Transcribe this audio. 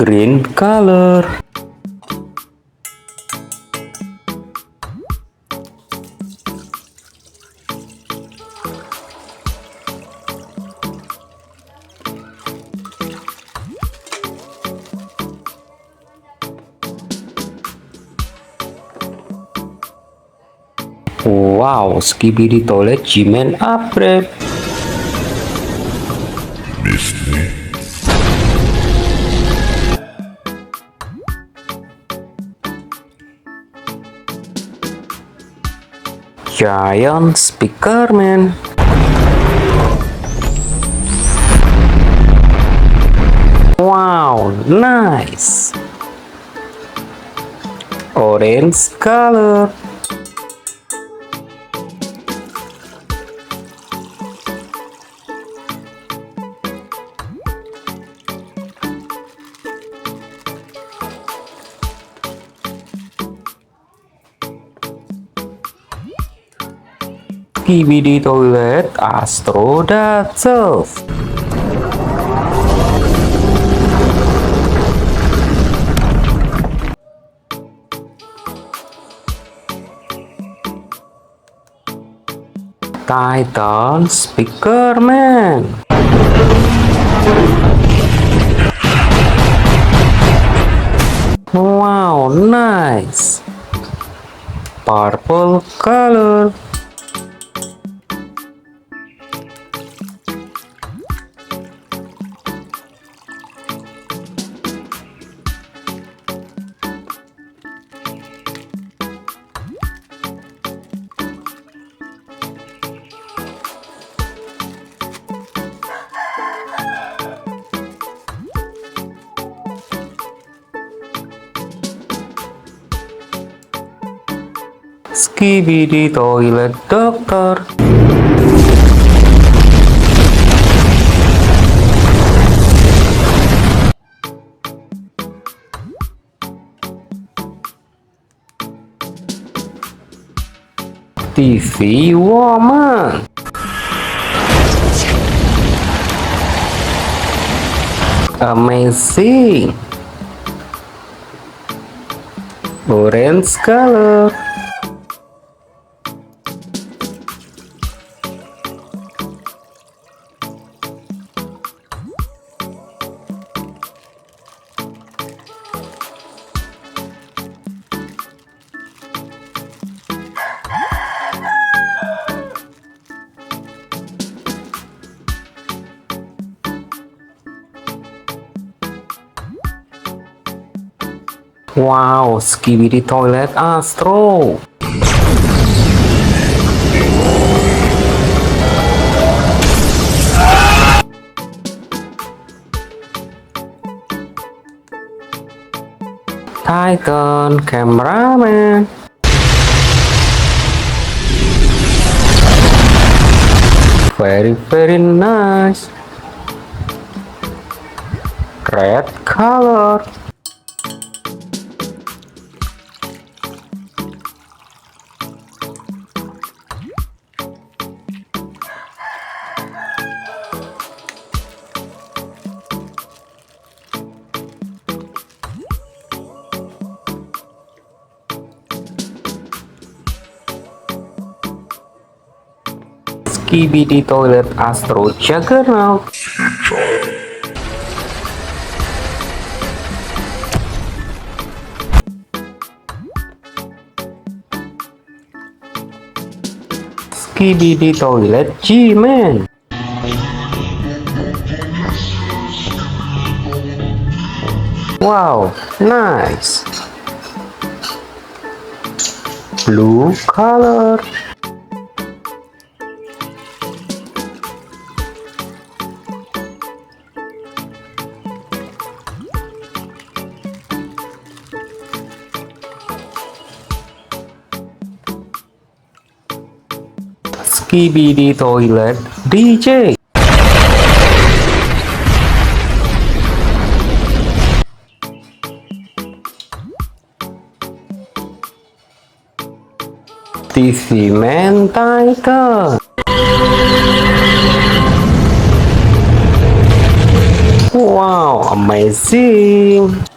green color. Wow, Skibidi Toilet G-Man upgrade. Giant Speaker Man. Wow, nice. Orange color. Skibidi Toilet Astro Dasels. Titan Speaker Man. Wow, nice. Purple color. Skibidi Toilet Doctor. TV Woman. Amazing. Orange color. Wow, Skibidi Toilet Astro. Titan Cameraman. Very nice. Red color. Skibidi Toilet Astro Juggernaut. Skibidi Toilet G-Man. Wow, nice. Blue color. Skibidi Toilet DJ. TV Man Titan. Wow, amazing.